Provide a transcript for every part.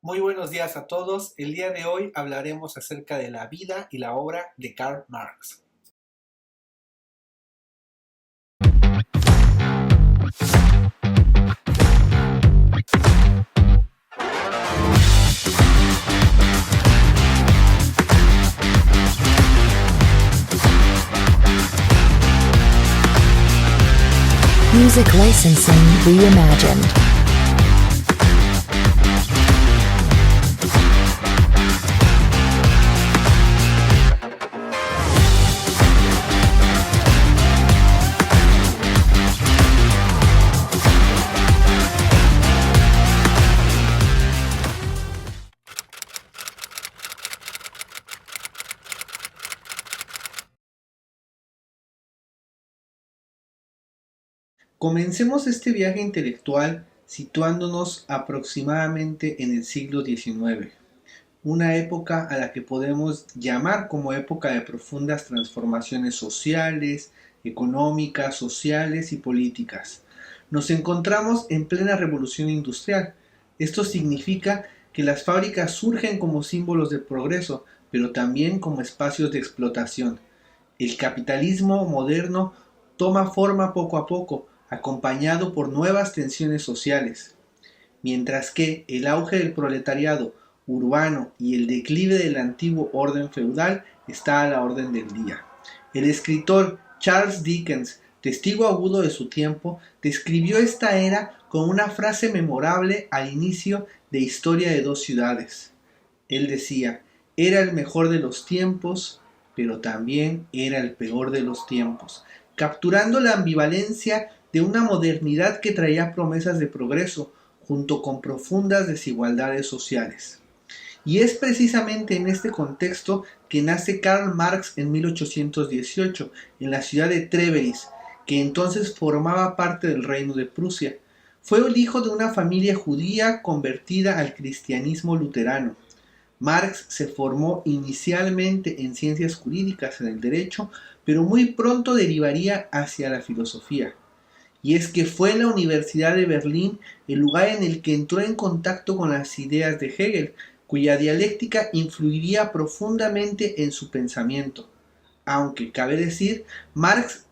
Muy buenos días a todos. El día de hoy hablaremos acerca de la vida y la obra de Karl Marx. Music licensing reimagined. Comencemos este viaje intelectual situándonos aproximadamente en el siglo XIX, una época a la que podemos llamar como época de profundas transformaciones sociales, económicas, sociales y políticas. Nos encontramos en plena revolución industrial. Esto significa que las fábricas surgen como símbolos de progreso, pero también como espacios de explotación. El capitalismo moderno toma forma poco a poco, acompañado por nuevas tensiones sociales, mientras que el auge del proletariado urbano y el declive del antiguo orden feudal está a la orden del día. El escritor Charles Dickens, testigo agudo de su tiempo, describió esta era con una frase memorable al inicio de Historia de dos ciudades. Él decía: era el mejor de los tiempos, pero también era el peor de los tiempos, capturando la ambivalencia de una modernidad que traía promesas de progreso, junto con profundas desigualdades sociales. Y es precisamente en este contexto que nace Karl Marx en 1818, en la ciudad de Treveris, que entonces formaba parte del reino de Prusia. Fue el hijo de una familia judía convertida al cristianismo luterano. Marx se formó inicialmente en ciencias jurídicas, en el derecho, pero muy pronto derivaría hacia la filosofía. Y es que fue en la Universidad de Berlín el lugar en el que entró en contacto con las ideas de Hegel, cuya dialéctica influiría profundamente en su pensamiento. Aunque, cabe decir, Marx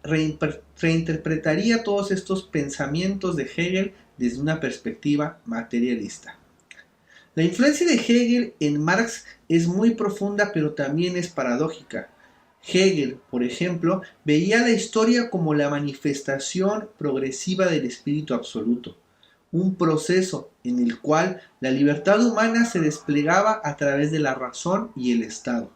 reinterpretaría todos estos pensamientos de Hegel desde una perspectiva materialista. La influencia de Hegel en Marx es muy profunda, pero también es paradójica. Hegel, por ejemplo, veía la historia como la manifestación progresiva del espíritu absoluto, un proceso en el cual la libertad humana se desplegaba a través de la razón y el Estado.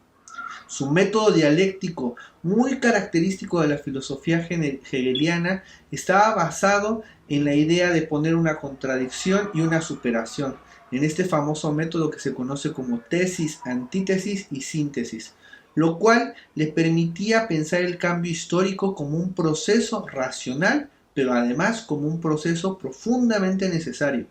Su método dialéctico, muy característico de la filosofía hegeliana, estaba basado en la idea de poner una contradicción y una superación, en este famoso método que se conoce como tesis, antítesis y síntesis, lo cual le permitía pensar el cambio histórico como un proceso racional, pero además como un proceso profundamente necesario.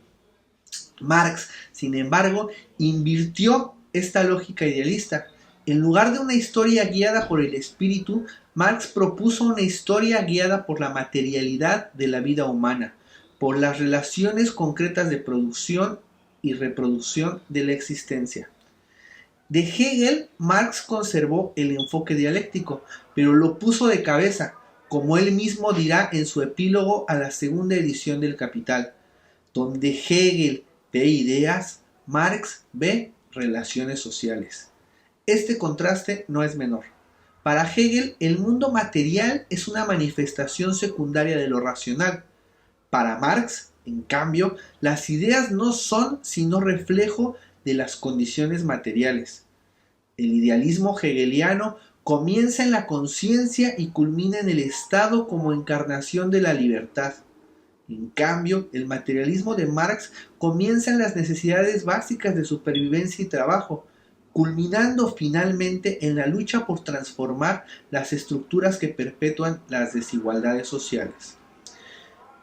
Marx, sin embargo, invirtió esta lógica idealista. En lugar de una historia guiada por el espíritu, Marx propuso una historia guiada por la materialidad de la vida humana, por las relaciones concretas de producción y reproducción de la existencia. De Hegel, Marx conservó el enfoque dialéctico, pero lo puso de cabeza, como él mismo dirá en su epílogo a la segunda edición del Capital. Donde Hegel ve ideas, Marx ve relaciones sociales. Este contraste no es menor. Para Hegel, el mundo material es una manifestación secundaria de lo racional. Para Marx, en cambio, las ideas no son sino reflejo de las condiciones materiales. El idealismo hegeliano comienza en la conciencia y culmina en el Estado como encarnación de la libertad. En cambio, el materialismo de Marx comienza en las necesidades básicas de supervivencia y trabajo, culminando finalmente en la lucha por transformar las estructuras que perpetúan las desigualdades sociales.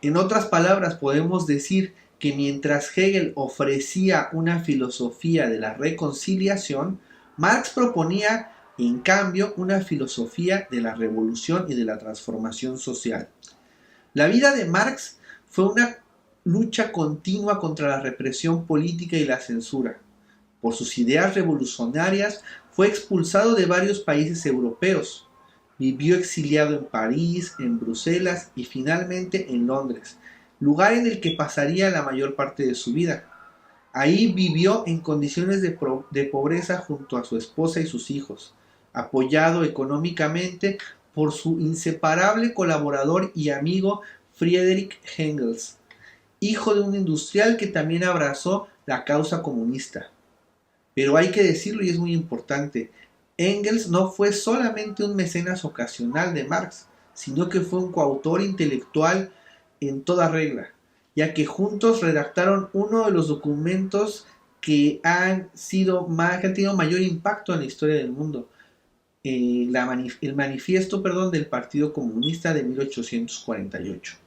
En otras palabras, podemos decir que mientras Hegel ofrecía una filosofía de la reconciliación, Marx proponía, en cambio, una filosofía de la revolución y de la transformación social. La vida de Marx fue una lucha continua contra la represión política y la censura. Por sus ideas revolucionarias fue expulsado de varios países europeos. Vivió exiliado en París, en Bruselas y finalmente en Londres, lugar en el que pasaría la mayor parte de su vida. Ahí vivió en condiciones de pobreza junto a su esposa y sus hijos, apoyado económicamente por su inseparable colaborador y amigo Friedrich Engels, hijo de un industrial que también abrazó la causa comunista. Pero hay que decirlo y es muy importante, Engels no fue solamente un mecenas ocasional de Marx, sino que fue un coautor intelectual en toda regla, ya que juntos redactaron uno de los documentos que han tenido mayor impacto en la historia del mundo, el manifiesto del Partido Comunista de 1848.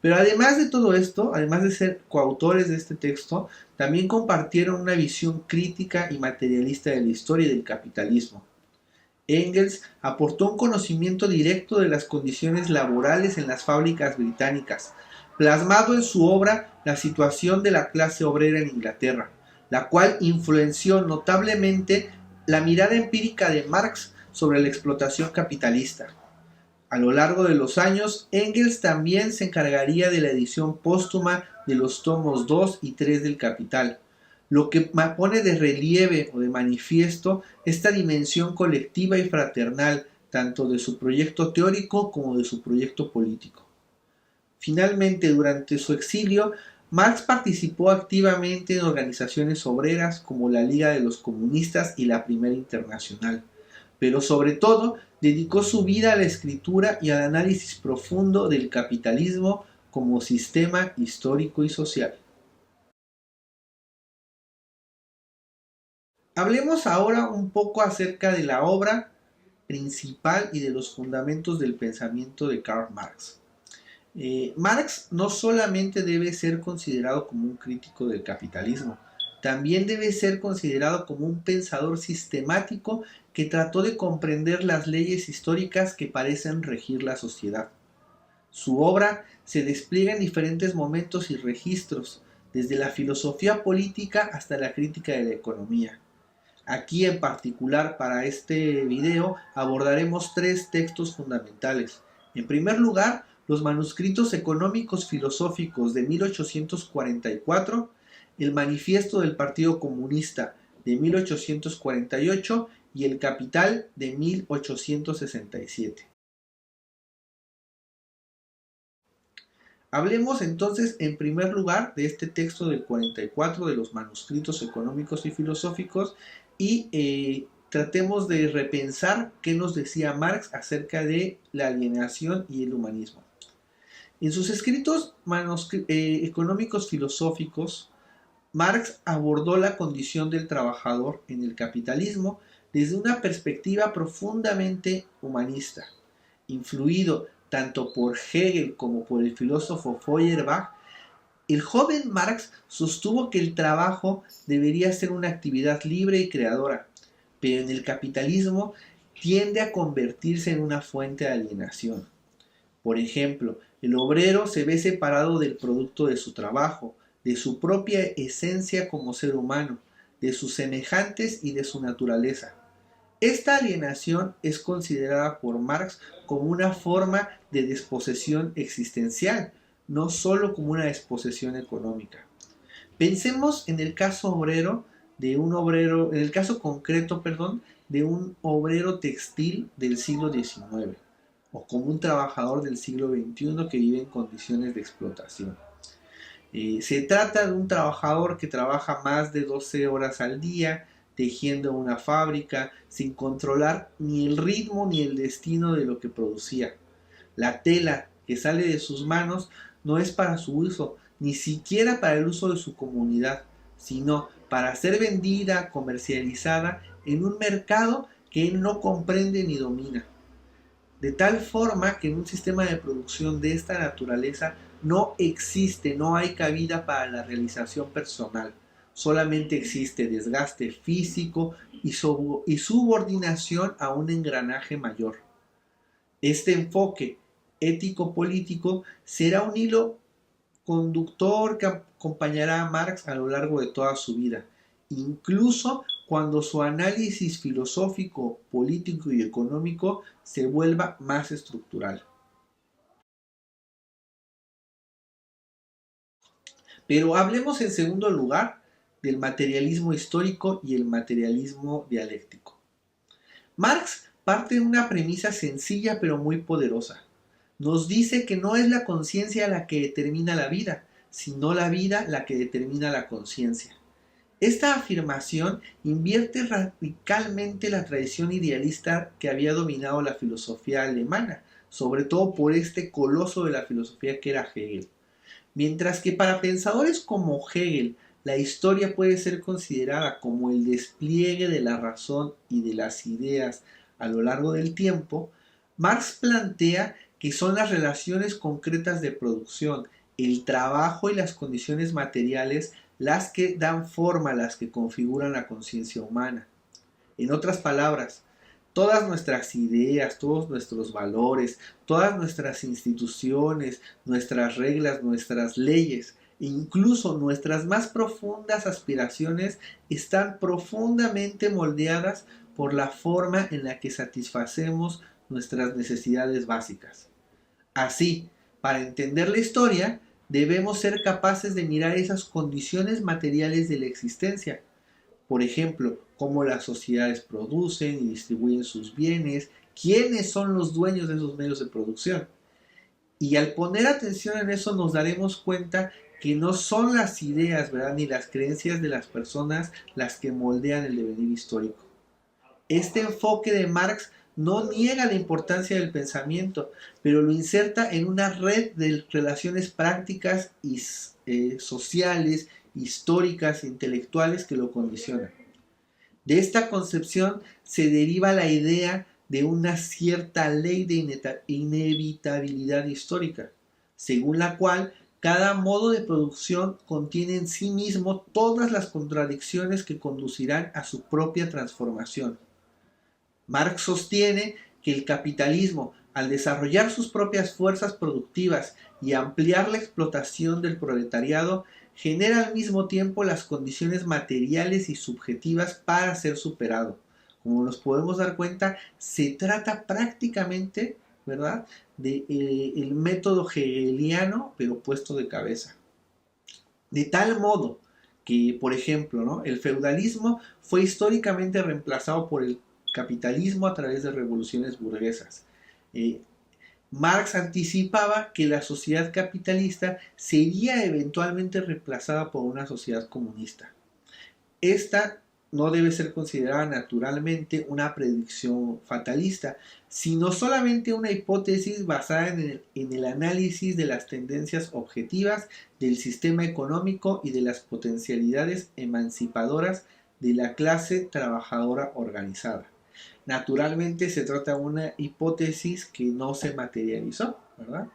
Pero además de todo esto, además de ser coautores de este texto, también compartieron una visión crítica y materialista de la historia y del capitalismo. Engels aportó un conocimiento directo de las condiciones laborales en las fábricas británicas, plasmado en su obra La situación de la clase obrera en Inglaterra, la cual influenció notablemente la mirada empírica de Marx sobre la explotación capitalista. A lo largo de los años, Engels también se encargaría de la edición póstuma de los tomos 2 y 3 del Capital, lo que pone de relieve o de manifiesto esta dimensión colectiva y fraternal, tanto de su proyecto teórico como de su proyecto político. Finalmente, durante su exilio, Marx participó activamente en organizaciones obreras como la Liga de los Comunistas y la Primera Internacional, pero sobre todo dedicó su vida a la escritura y al análisis profundo del capitalismo como sistema histórico y social. Hablemos ahora un poco acerca de la obra principal y de los fundamentos del pensamiento de Karl Marx. Marx no solamente debe ser considerado como un crítico del capitalismo, también debe ser considerado como un pensador sistemático que trató de comprender las leyes históricas que parecen regir la sociedad. Su obra se despliega en diferentes momentos y registros, desde la filosofía política hasta la crítica de la economía. Aquí en particular para este video abordaremos tres textos fundamentales. En primer lugar, los manuscritos económicos filosóficos de 1844, el manifiesto del Partido Comunista de 1848 y el Capital de 1867. Hablemos entonces en primer lugar de este texto del 44 de los manuscritos económicos y filosóficos y tratemos de repensar qué nos decía Marx acerca de la alienación y el humanismo. En sus escritos económicos filosóficos, Marx abordó la condición del trabajador en el capitalismo desde una perspectiva profundamente humanista, influido tanto por Hegel como por el filósofo Feuerbach. El joven Marx sostuvo que el trabajo debería ser una actividad libre y creadora, pero en el capitalismo tiende a convertirse en una fuente de alienación. Por ejemplo, el obrero se ve separado del producto de su trabajo, de su propia esencia como ser humano, de sus semejantes y de su naturaleza. Esta alienación es considerada por Marx como una forma de desposesión existencial, no solo como una desposesión económica. Pensemos en el caso en el caso concreto, de un obrero textil del siglo XIX, o como un trabajador del siglo XXI que vive en condiciones de explotación. Se trata de un trabajador que trabaja más de 12 horas al día, tejiendo una fábrica, sin controlar ni el ritmo ni el destino de lo que producía. La tela que sale de sus manos no es para su uso, ni siquiera para el uso de su comunidad, sino para ser vendida, comercializada en un mercado que él no comprende ni domina. De tal forma que en un sistema de producción de esta naturaleza no hay cabida para la realización personal. Solamente existe desgaste físico y subordinación a un engranaje mayor. Este enfoque ético-político será un hilo conductor que acompañará a Marx a lo largo de toda su vida incluso cuando su análisis filosófico, político y económico se vuelva más estructural. Pero hablemos en segundo lugar del materialismo histórico y el materialismo dialéctico. Marx parte de una premisa sencilla pero muy poderosa. Nos dice que no es la conciencia la que determina la vida, sino la vida la que determina la conciencia. Esta afirmación invierte radicalmente la tradición idealista que había dominado la filosofía alemana, sobre todo por este coloso de la filosofía que era Hegel. Mientras que para pensadores como Hegel, la historia puede ser considerada como el despliegue de la razón y de las ideas a lo largo del tiempo, Marx plantea que son las relaciones concretas de producción, el trabajo y las condiciones materiales las que dan forma, las que configuran la conciencia humana. En otras palabras, todas nuestras ideas, todos nuestros valores, todas nuestras instituciones, nuestras reglas, nuestras leyes, e incluso nuestras más profundas aspiraciones están profundamente moldeadas por la forma en la que satisfacemos nuestras necesidades básicas. Así, para entender la historia, debemos ser capaces de mirar esas condiciones materiales de la existencia. Por ejemplo, cómo las sociedades producen y distribuyen sus bienes, quiénes son los dueños de esos medios de producción. Y al poner atención en eso nos daremos cuenta que no son las ideas, ¿verdad?, ni las creencias de las personas las que moldean el devenir histórico. Este enfoque de Marx no niega la importancia del pensamiento, pero lo inserta en una red de relaciones prácticas y sociales, históricas e intelectuales que lo condicionan. De esta concepción se deriva la idea de una cierta ley de inevitabilidad histórica, según la cual cada modo de producción contiene en sí mismo todas las contradicciones que conducirán a su propia transformación. Marx sostiene que el capitalismo, al desarrollar sus propias fuerzas productivas y ampliar la explotación del proletariado, genera al mismo tiempo las condiciones materiales y subjetivas para ser superado. Como nos podemos dar cuenta, se trata prácticamente, ¿verdad?, de el método hegeliano, pero puesto de cabeza. De tal modo que, por ejemplo, ¿no?, el feudalismo fue históricamente reemplazado por el capitalismo a través de revoluciones burguesas. Marx anticipaba que la sociedad capitalista sería eventualmente reemplazada por una sociedad comunista. Esta no debe ser considerada naturalmente una predicción fatalista, sino solamente una hipótesis basada en el análisis de las tendencias objetivas del sistema económico y de las potencialidades emancipadoras de la clase trabajadora organizada. Naturalmente se trata de una hipótesis que no se materializó, ¿verdad?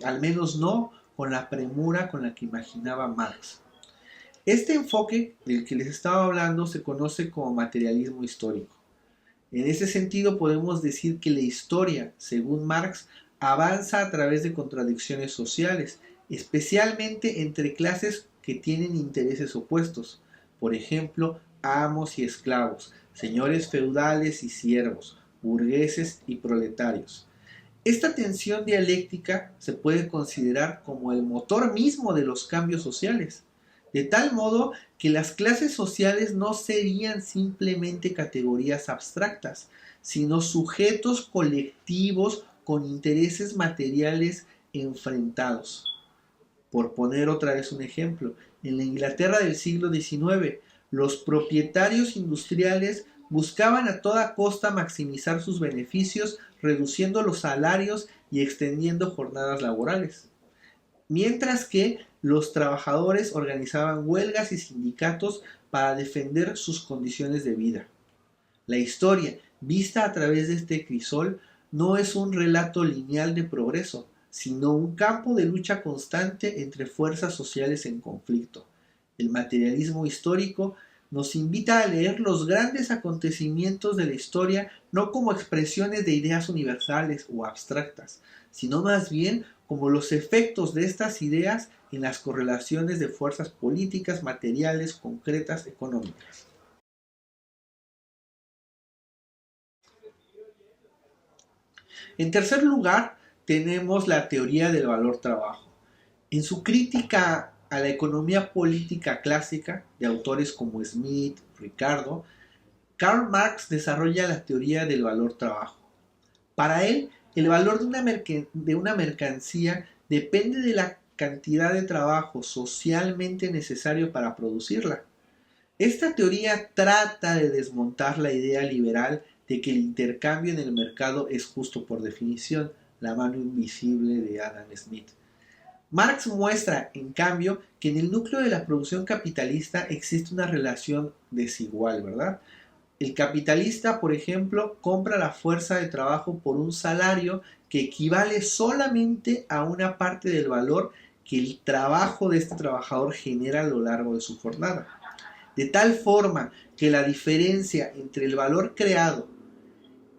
Al menos no con la premura con la que imaginaba Marx. Este enfoque del que les estaba hablando se conoce como materialismo histórico. En ese sentido podemos decir que la historia, según Marx, avanza a través de contradicciones sociales, especialmente entre clases que tienen intereses opuestos, por ejemplo, amos y esclavos, señores feudales y siervos, burgueses y proletarios. Esta tensión dialéctica se puede considerar como el motor mismo de los cambios sociales, de tal modo que las clases sociales no serían simplemente categorías abstractas, sino sujetos colectivos con intereses materiales enfrentados. Por poner otra vez un ejemplo, en la Inglaterra del siglo XIX, los propietarios industriales buscaban a toda costa maximizar sus beneficios, reduciendo los salarios y extendiendo jornadas laborales. Mientras que los trabajadores organizaban huelgas y sindicatos para defender sus condiciones de vida. La historia, vista a través de este crisol, no es un relato lineal de progreso, sino un campo de lucha constante entre fuerzas sociales en conflicto. El materialismo histórico nos invita a leer los grandes acontecimientos de la historia no como expresiones de ideas universales o abstractas, sino más bien como los efectos de estas ideas en las correlaciones de fuerzas políticas, materiales, concretas, económicas. En tercer lugar, tenemos la teoría del valor trabajo. En su crítica a la economía política clásica, de autores como Smith, Ricardo, Karl Marx desarrolla la teoría del valor trabajo. Para él, el valor de una mercancía depende de la cantidad de trabajo socialmente necesario para producirla. Esta teoría trata de desmontar la idea liberal de que el intercambio en el mercado es justo por definición, la mano invisible de Adam Smith. Marx muestra, en cambio, que en el núcleo de la producción capitalista existe una relación desigual, ¿verdad? El capitalista, por ejemplo, compra la fuerza de trabajo por un salario que equivale solamente a una parte del valor que el trabajo de este trabajador genera a lo largo de su jornada. De tal forma que la diferencia entre el valor creado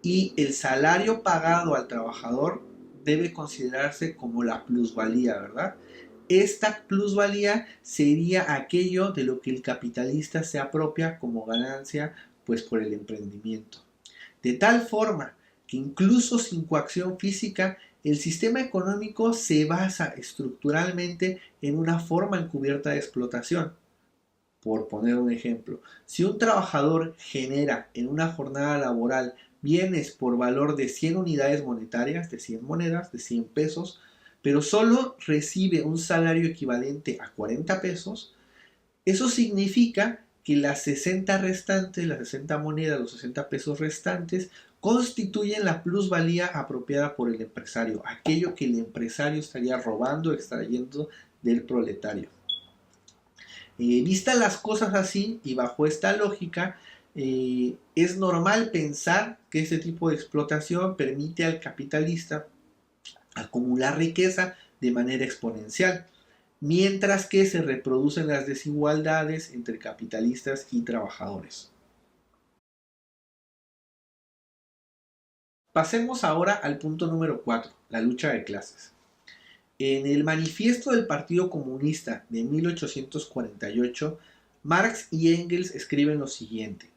y el salario pagado al trabajador debe considerarse como la plusvalía, ¿verdad? Esta plusvalía sería aquello de lo que el capitalista se apropia como ganancia, pues por el emprendimiento. De tal forma que incluso sin coacción física, el sistema económico se basa estructuralmente en una forma encubierta de explotación. Por poner un ejemplo, si un trabajador genera en una jornada laboral bienes por valor de 100 unidades monetarias, de 100 monedas, de 100 pesos, pero solo recibe un salario equivalente a 40 pesos, eso significa que las 60 restantes, las 60 monedas, los 60 pesos restantes, constituyen la plusvalía apropiada por el empresario, aquello que el empresario estaría robando, extrayendo del proletario. Vistas las cosas así y bajo esta lógica, es normal pensar que este tipo de explotación permite al capitalista acumular riqueza de manera exponencial, mientras que se reproducen las desigualdades entre capitalistas y trabajadores. Pasemos ahora al punto número 4, la lucha de clases. En el Manifiesto del Partido Comunista de 1848, Marx y Engels escriben lo siguiente: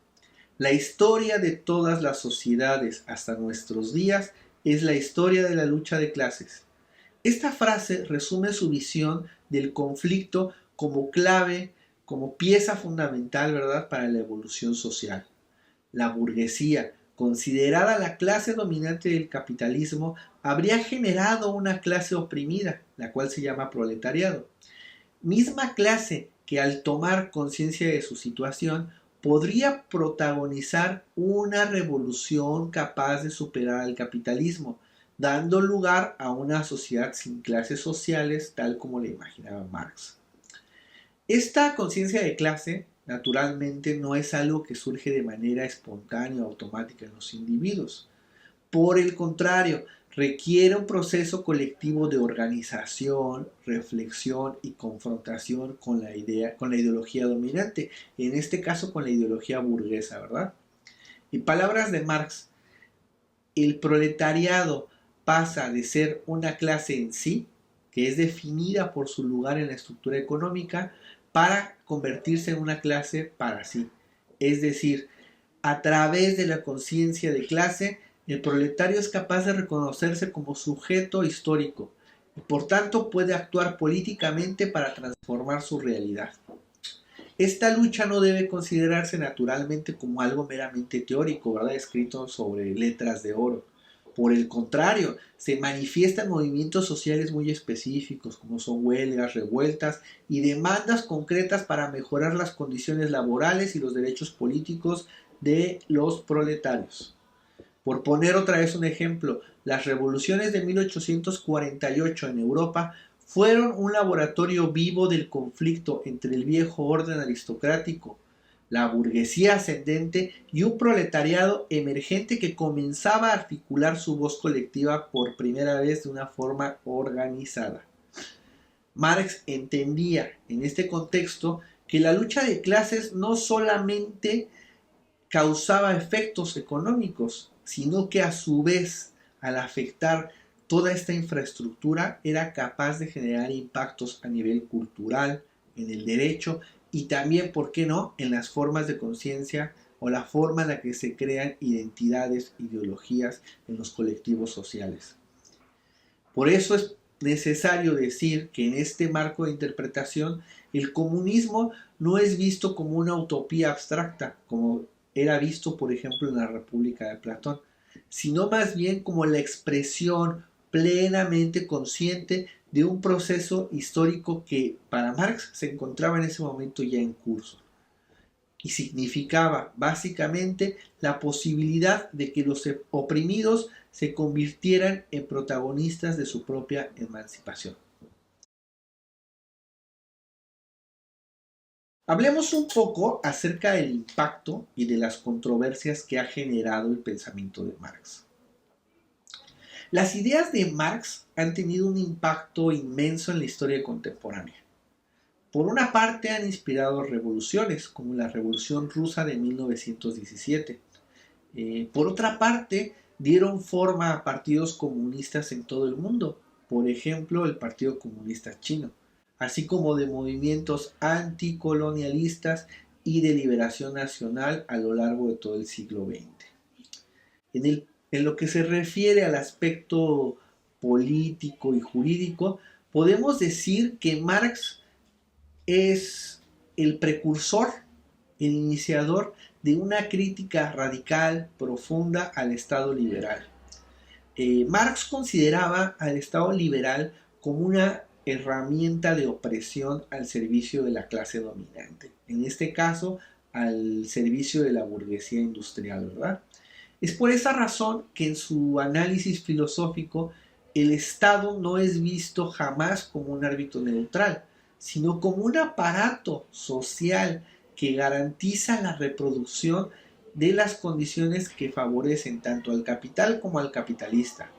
la historia de todas las sociedades hasta nuestros días es la historia de la lucha de clases. Esta frase resume su visión del conflicto como clave, como pieza fundamental, ¿verdad?, para la evolución social. La burguesía, considerada la clase dominante del capitalismo, habría generado una clase oprimida, la cual se llama proletariado. Misma clase que al tomar conciencia de su situación podría protagonizar una revolución capaz de superar al capitalismo, dando lugar a una sociedad sin clases sociales tal como la imaginaba Marx. Esta conciencia de clase, naturalmente, no es algo que surge de manera espontánea o automática en los individuos. Por el contrario, requiere un proceso colectivo de organización, reflexión y confrontación con la ideología dominante, en este caso con la ideología burguesa, ¿verdad? En palabras de Marx, el proletariado pasa de ser una clase en sí, que es definida por su lugar en la estructura económica, para convertirse en una clase para sí. Es decir, a través de la conciencia de clase, el proletario es capaz de reconocerse como sujeto histórico y por tanto puede actuar políticamente para transformar su realidad. Esta lucha no debe considerarse naturalmente como algo meramente teórico, ¿verdad?, escrito sobre letras de oro. Por el contrario, se manifiestan movimientos sociales muy específicos, como son huelgas, revueltas y demandas concretas para mejorar las condiciones laborales y los derechos políticos de los proletarios. Por poner otra vez un ejemplo, las revoluciones de 1848 en Europa fueron un laboratorio vivo del conflicto entre el viejo orden aristocrático, la burguesía ascendente y un proletariado emergente que comenzaba a articular su voz colectiva por primera vez de una forma organizada. Marx entendía en este contexto que la lucha de clases no solamente causaba efectos económicos, sino que a su vez, al afectar toda esta infraestructura era capaz de generar impactos a nivel cultural, en el derecho y también, ¿por qué no?, en las formas de conciencia o la forma en la que se crean identidades, ideologías en los colectivos sociales. Por eso es necesario decir que en este marco de interpretación el comunismo no es visto como una utopía abstracta, como era visto por ejemplo en la República de Platón, sino más bien como la expresión plenamente consciente de un proceso histórico que para Marx se encontraba en ese momento ya en curso y significaba básicamente la posibilidad de que los oprimidos se convirtieran en protagonistas de su propia emancipación. Hablemos un poco acerca del impacto y de las controversias que ha generado el pensamiento de Marx. Las ideas de Marx han tenido un impacto inmenso en la historia contemporánea. Por una parte han inspirado revoluciones, como la Revolución Rusa de 1917. Por otra parte, dieron forma a partidos comunistas en todo el mundo, por ejemplo, el Partido Comunista Chino, así como de movimientos anticolonialistas y de liberación nacional a lo largo de todo el siglo XX. En lo que se refiere al aspecto político y jurídico, podemos decir que Marx es el precursor, el iniciador de una crítica radical, profunda al Estado liberal. Marx consideraba al Estado liberal como una herramienta de opresión al servicio de la clase dominante, en este caso al servicio de la burguesía industrial, ¿verdad? Es por esa razón que en su análisis filosófico el Estado no es visto jamás como un árbitro neutral, sino como un aparato social que garantiza la reproducción de las condiciones que favorecen tanto al capital como al capitalista.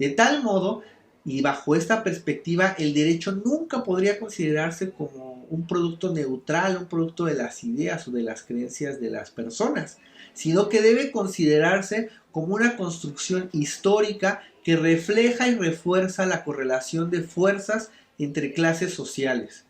De tal modo, y bajo esta perspectiva, el derecho nunca podría considerarse como un producto neutral, un producto de las ideas o de las creencias de las personas, sino que debe considerarse como una construcción histórica que refleja y refuerza la correlación de fuerzas entre clases sociales.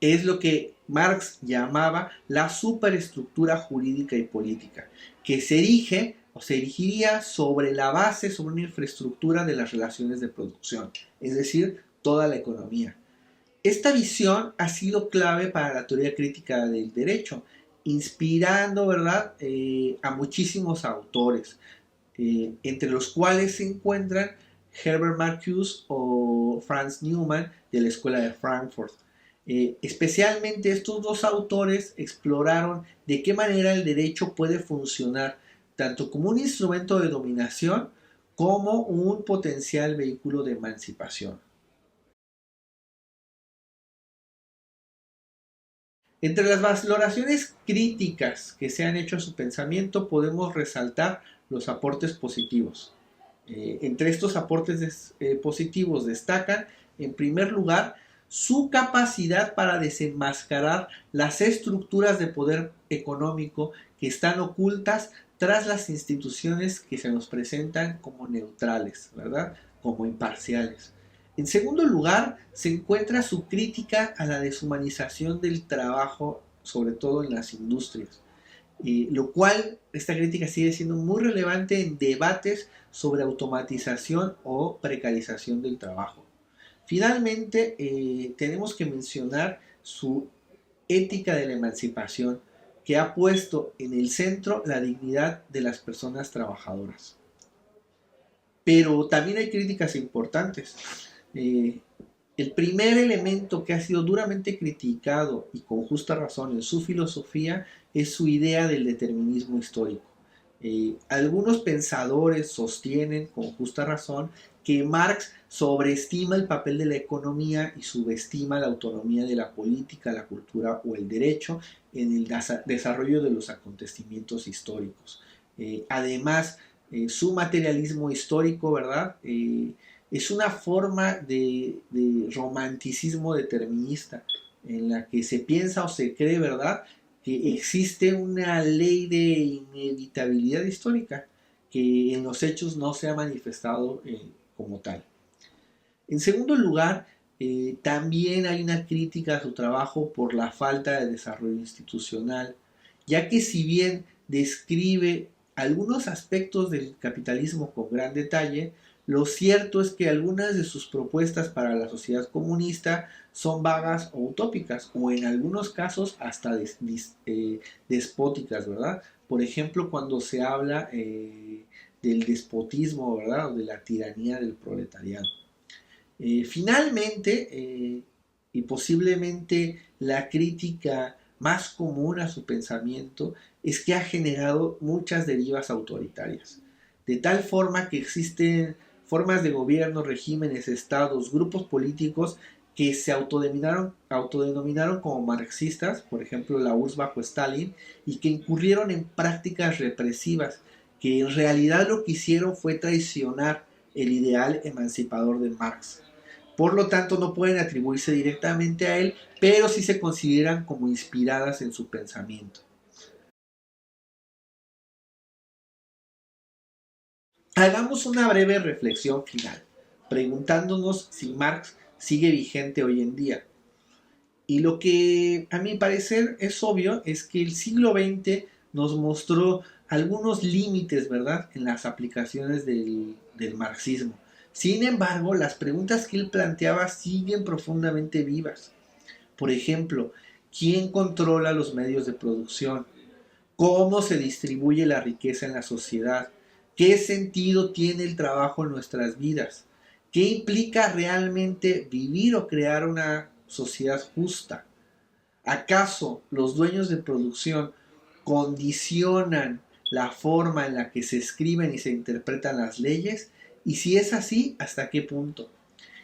Es lo que Marx llamaba la superestructura jurídica y política, que se erige o se erigiría sobre la base, sobre una infraestructura de las relaciones de producción, es decir, toda la economía. Esta visión ha sido clave para la teoría crítica del derecho, inspirando, ¿verdad?, a muchísimos autores, entre los cuales se encuentran Herbert Marcuse o Franz Neumann de la Escuela de Frankfurt. Especialmente estos dos autores exploraron de qué manera el derecho puede funcionar tanto como un instrumento de dominación como un potencial vehículo de emancipación. Entre las valoraciones críticas que se han hecho a su pensamiento podemos resaltar los aportes positivos. Entre estos aportes positivos destacan, en primer lugar, su capacidad para desenmascarar las estructuras de poder económico que están ocultas tras las instituciones que se nos presentan como neutrales, ¿verdad?, como imparciales. En segundo lugar, se encuentra su crítica a la deshumanización del trabajo, sobre todo en las industrias, lo cual esta crítica sigue siendo muy relevante en debates sobre automatización o precarización del trabajo. Finalmente, tenemos que mencionar su ética de la emancipación, que ha puesto en el centro la dignidad de las personas trabajadoras. Pero también hay críticas importantes. El primer elemento que ha sido duramente criticado y con justa razón en su filosofía es su idea del determinismo histórico. Algunos pensadores sostienen con justa razón que Marx sobreestima el papel de la economía y subestima la autonomía de la política, la cultura o el derecho en el desarrollo de los acontecimientos históricos. Además, su materialismo histórico, ¿verdad?, es una forma de romanticismo determinista en la que se piensa o se cree, ¿verdad?, que existe una ley de inevitabilidad histórica que en los hechos no se ha manifestado como tal. En segundo lugar, también hay una crítica a su trabajo por la falta de desarrollo institucional, ya que si bien describe algunos aspectos del capitalismo con gran detalle, lo cierto es que algunas de sus propuestas para la sociedad comunista son vagas o utópicas, o en algunos casos hasta despóticas, ¿verdad? Por ejemplo, cuando se habla del despotismo, ¿verdad? O de la tiranía del proletariado. Finalmente, y posiblemente la crítica más común a su pensamiento, es que ha generado muchas derivas autoritarias, de tal forma que existen formas de gobierno, regímenes, estados, grupos políticos que se autodenominaron como marxistas, por ejemplo la URSS bajo Stalin, y que incurrieron en prácticas represivas, que en realidad lo que hicieron fue traicionar el ideal emancipador de Marx. Por lo tanto, no pueden atribuirse directamente a él, pero sí se consideran como inspiradas en su pensamiento. Hagamos una breve reflexión final, preguntándonos si Marx sigue vigente hoy en día. Y lo que a mi parecer es obvio es que el siglo XX nos mostró algunos límites, ¿verdad?, en las aplicaciones del marxismo. Sin embargo, las preguntas que él planteaba siguen profundamente vivas. Por ejemplo, ¿quién controla los medios de producción? ¿Cómo se distribuye la riqueza en la sociedad? ¿Qué sentido tiene el trabajo en nuestras vidas? ¿Qué implica realmente vivir o crear una sociedad justa? ¿Acaso los dueños de producción condicionan la forma en la que se escriben y se interpretan las leyes? Y si es así, ¿hasta qué punto?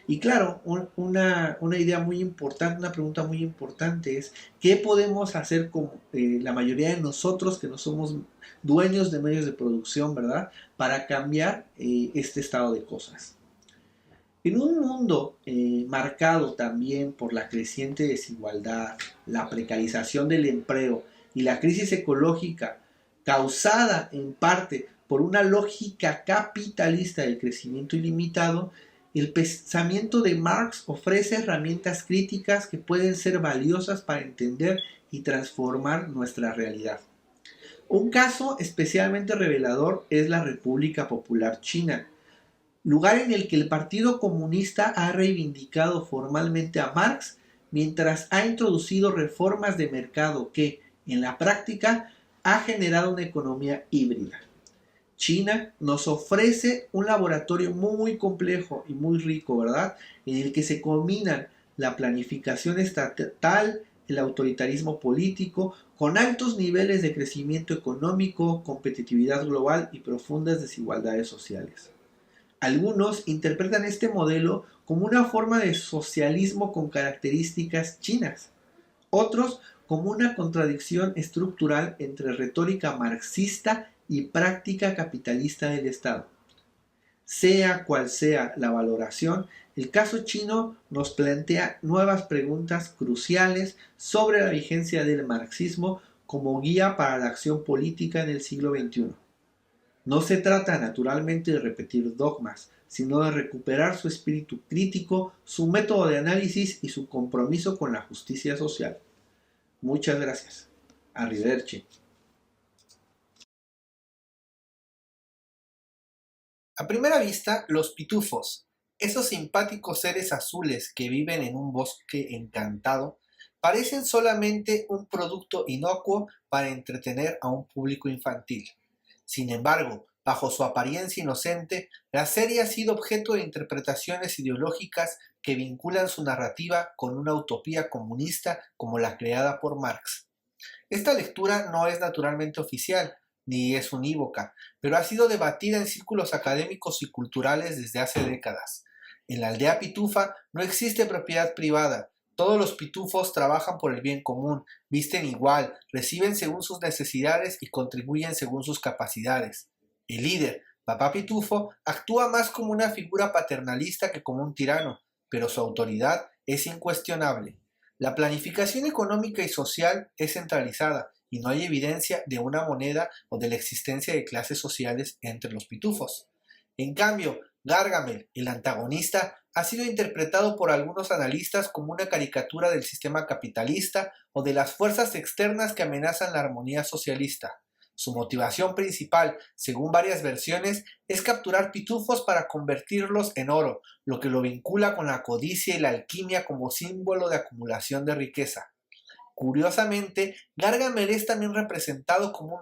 Y claro, una idea muy importante, una pregunta muy importante es, ¿qué podemos hacer con la mayoría de nosotros que no somos dueños de medios de producción, ¿verdad? Para cambiar este estado de cosas. En un mundo marcado también por la creciente desigualdad, la precarización del empleo y la crisis ecológica causada en parte por una lógica capitalista del crecimiento ilimitado, el pensamiento de Marx ofrece herramientas críticas que pueden ser valiosas para entender y transformar nuestra realidad. Un caso especialmente revelador es la República Popular China, lugar en el que el Partido Comunista ha reivindicado formalmente a Marx mientras ha introducido reformas de mercado que, en la práctica, ha generado una economía híbrida. China nos ofrece un laboratorio muy complejo y muy rico, ¿verdad? En el que se combinan la planificación estatal, el autoritarismo político, con altos niveles de crecimiento económico, competitividad global y profundas desigualdades sociales. Algunos interpretan este modelo como una forma de socialismo con características chinas, otros como una contradicción estructural entre retórica marxista y práctica capitalista del Estado. Sea cual sea la valoración, el caso chino nos plantea nuevas preguntas cruciales sobre la vigencia del marxismo como guía para la acción política en el siglo XXI. No se trata naturalmente de repetir dogmas, sino de recuperar su espíritu crítico, su método de análisis y su compromiso con la justicia social. Muchas gracias. Arrivederci. A primera vista, los pitufos, esos simpáticos seres azules que viven en un bosque encantado, parecen solamente un producto inocuo para entretener a un público infantil. Sin embargo, bajo su apariencia inocente, la serie ha sido objeto de interpretaciones ideológicas que vinculan su narrativa con una utopía comunista como la creada por Marx. Esta lectura no es naturalmente oficial, ni es unívoca, pero ha sido debatida en círculos académicos y culturales desde hace décadas. En la aldea pitufa no existe propiedad privada. Todos los pitufos trabajan por el bien común, visten igual, reciben según sus necesidades y contribuyen según sus capacidades. El líder, Papá Pitufo, actúa más como una figura paternalista que como un tirano, pero su autoridad es incuestionable. La planificación económica y social es centralizada y no hay evidencia de una moneda o de la existencia de clases sociales entre los pitufos. En cambio, Gargamel, el antagonista, ha sido interpretado por algunos analistas como una caricatura del sistema capitalista o de las fuerzas externas que amenazan la armonía socialista. Su motivación principal, según varias versiones, es capturar pitufos para convertirlos en oro, lo que lo vincula con la codicia y la alquimia como símbolo de acumulación de riqueza. Curiosamente, Gargamel es también representado como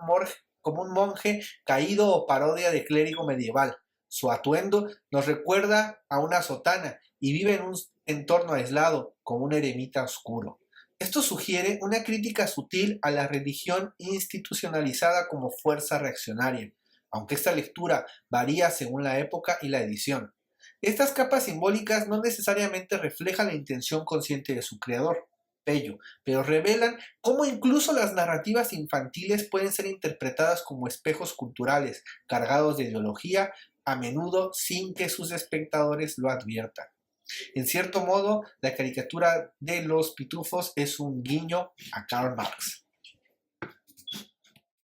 un monje caído o parodia de clérigo medieval. Su atuendo nos recuerda a una sotana y vive en un entorno aislado, como un eremita oscuro. Esto sugiere una crítica sutil a la religión institucionalizada como fuerza reaccionaria, aunque esta lectura varía según la época y la edición. Estas capas simbólicas no necesariamente reflejan la intención consciente de su creador, Pello, pero revelan cómo incluso las narrativas infantiles pueden ser interpretadas como espejos culturales, cargados de ideología, a menudo sin que sus espectadores lo adviertan. En cierto modo, la caricatura de los pitufos es un guiño a Karl Marx.